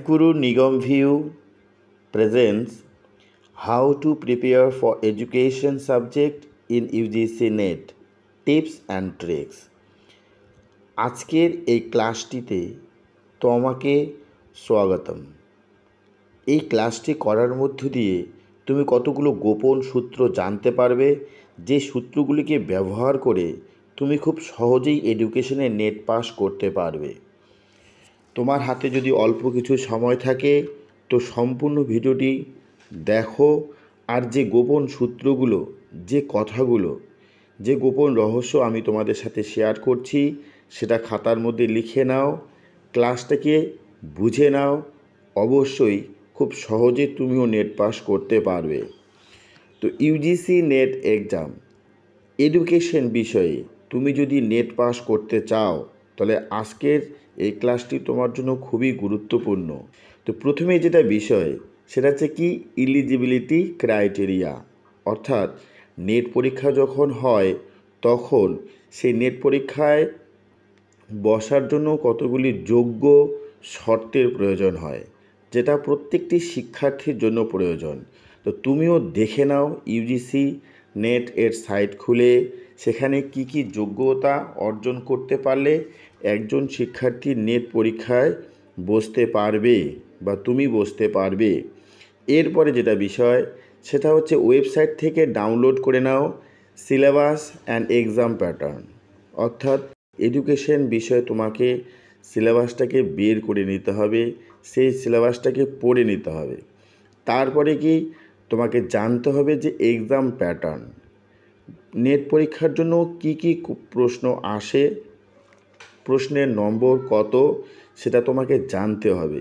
Guru Nigam View presents How to Prepare for Education Subject in UGC NET Tips and Tricks। আজকের এই ক্লাসটিতে তোমাকে স্বাগতম। এই ক্লাসটি করার মধ্য দিয়ে তুমি কতগুলো গোপন সূত্র জানতে পারবে, যে সূত্রগুলিকে ব্যবহার করে তুমি খুব সহজেই এডুকেশনে নেট পাস করতে পারবে। তোমার হাতে যদি অল্প কিছু সময় থাকে তো সম্পূর্ণ ভিডিওটি দেখো, আর যে গোপন সূত্রগুলো, যে কথাগুলো, যে গোপন রহস্য আমি তোমাদের সাথে শেয়ার করছি সেটা খাতার মধ্যে লিখে নাও, ক্লাসটাকে বুঝে নাও। অবশ্যই খুব সহজে তুমিও নেট পাস করতে পারবে। তো ইউজিসি নেট এক্সাম এডুকেশন বিষয়ে তুমি যদি নেট পাস করতে চাও তাহলে আজকের এই ক্লাসটি তোমার জন্য খুবই গুরুত্বপূর্ণ। তো প্রথমে যেটা বিষয় সেটা হচ্ছে কি, এলিজিবিলিটি ক্রাইটেরিয়া, অর্থাৎ নেট পরীক্ষা যখন হয় তখন সেই নেট পরীক্ষায় বসার জন্য কতগুলি যোগ্য শর্তের প্রয়োজন হয়, যেটা প্রত্যেকটি শিক্ষার্থীর জন্য প্রয়োজন। তো তুমিও দেখে নাও ইউজিসি নেট এর সাইট খুলে, সেখানে কি কি যোগ্যতা অর্জন করতে পারলে একজন শিক্ষার্থী নেট পরীক্ষায় বসতে পারবে বা তুমি বসতে পারবে। এরপরে যেটা বিষয় সেটা হচ্ছে ওয়েবসাইট থেকে ডাউনলোড করে নাও সিলেবাস অ্যান্ড এক্সাম প্যাটার্ন, অর্থাৎ এডুকেশন বিষয়ে তোমাকে সিলেবাসটাকে বের করে নিতে হবে, সেই সিলেবাসটাকে পড়ে নিতে হবে। তারপরে কি তোমাকে জানতে হবে যে এক্সাম প্যাটার্ন, নেট পরীক্ষার জন্য কি কি প্রশ্ন আসে, প্রশ্নের নম্বর কত সেটা তোমাকে জানতে হবে।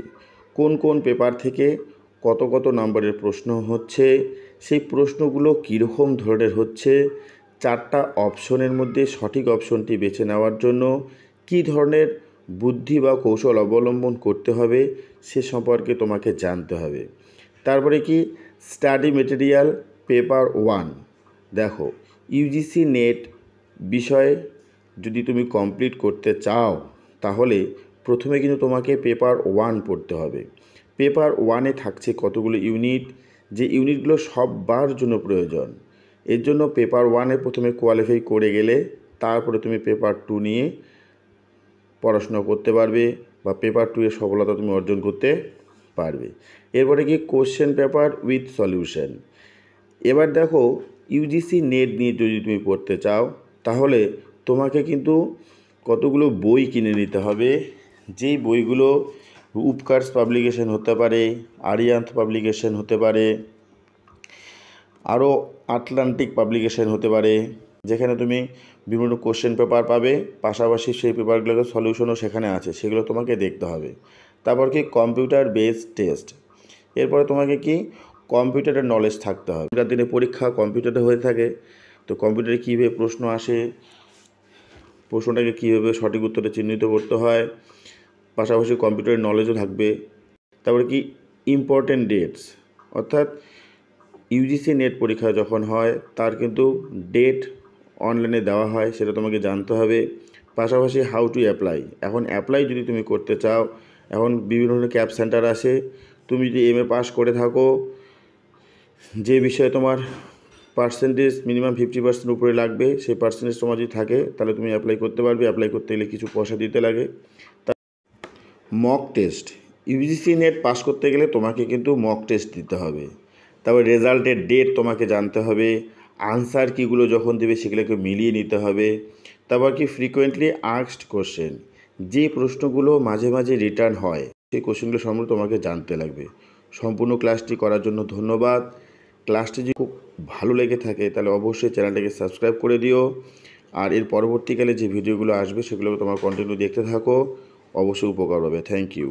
কোন কোন পেপার থেকে কত কত নম্বরের প্রশ্ন হচ্ছে, সেই প্রশ্নগুলো কীরকম ধরনের হচ্ছে, 4টা অপশনের মধ্যে সঠিক অপশনটি বেছে নেওয়ার জন্য কী ধরনের বুদ্ধি বা কৌশল অবলম্বন করতে হবে সে সম্পর্কে তোমাকে জানতে হবে। তারপরে কি স্টাডি মেটেরিয়াল পেপার 1। দেখো, ইউজিসি নেট বিষয়ে যদি তুমি কমপ্লিট করতে চাও তাহলে প্রথমে কিন্তু তোমাকে পেপার 1 পড়তে হবে। পেপার 1-এ থাকছে কতগুলো ইউনিট, যে ইউনিটগুলো সববার জন্য প্রয়োজন। এর জন্য পেপার 1-এ প্রথমে কোয়ালিফাই করে গেলে তারপরে তুমি পেপার 2 নিয়ে পড়াশোনা করতে পারবে বা পেপার 2-এর সফলতা তুমি অর্জন করতে পারবে। এরপরে কি কোশ্চেন পেপার উইথ সলিউশন। এবার দেখো, ইউজিসি নেট নিয়ে যদি তুমি পড়তে চাও তাহলে তোমাকে কিন্তু কতগুলো বই কিনে নিতে হবে, যেই বইগুলো উপকার্স পাবলিকেশন হতে পারে, আরিয়ান্থ পাবলিকেশন হতে পারে, আরও আটলান্টিক পাবলিকেশন হতে পারে, যেখানে তুমি বিভিন্ন কোশ্চেন পেপার পাবে, পাশাপাশি সেই পেপারগুলোকে সলিউশনও সেখানে আছে, সেগুলো তোমাকে দেখতে হবে। তারপর কি কম্পিউটার বেসড টেস্ট। এরপরে তোমাকে কি কম্পিউটারের নলেজ থাকতে হবে। এখনকার দিনে পরীক্ষা কম্পিউটারে হয়ে থাকে, তো কম্পিউটারে কীভাবে প্রশ্ন আসে, প্রশ্নটাকে কীভাবে সঠিক উত্তরে চিহ্নিত করতে হয়, পাশাপাশি কম্পিউটারের নলেজও থাকবে। তারপরে কি ইম্পর্টেন্ট ডেটস, অর্থাৎ ইউজিসি নেট পরীক্ষা যখন হয় তার কিন্তু ডেট অনলাইনে দেওয়া হয়, সেটা তোমাকে জানতে হবে। পাশাপাশি হাউ টু অ্যাপ্লাই, এখন অ্যাপ্লাই যদি তুমি করতে চাও, এখন বিভিন্ন ধরনের ক্যাপ সেন্টার আসে। তুমি যদি MA পাস করে থাকো, যে বিষয়ে তোমার পার্সেন্টেজ মিনিমাম 50% উপরে লাগবে, সেই পার্সেন্টেজ তোমার যদি থাকে তাহলে তুমি অ্যাপ্লাই করতে পারবে। অ্যাপ্লাই করতে গেলে কিছু পয়সা দিতে লাগে। Mock test, UGC net pass করতে গেলে তোমাকে কিন্তু মক টেস্ট দিতে হবে। তারপর রেজাল্টের ডেট তোমাকে জানতে হবে, আনসার কীগুলো যখন দেবে সেগুলোকে মিলিয়ে নিতে হবে। তারপর কি ফ্রিকোয়েন্টলি আস্কড কোশ্চেন, যে প্রশ্নগুলো মাঝে মাঝে রিটার্ন হয় সেই কোশ্চেনগুলো সম্বন্ধে তোমাকে জানতে লাগবে। সম্পূর্ণ ক্লাসটি করার জন্য ধন্যবাদ। ক্লাসটি যদি খুব ভালো লেগে থাকে তাহলে অবশ্যই চ্যানেলটাকে সাবস্ক্রাইব করে দিও, আর এর পরবর্তীকালে যে ভিডিওগুলো আসবে সেগুলো তোমার কন্টিনিউ দেখতে থাকো, অবশ্যই উপকার হবে। Thank you.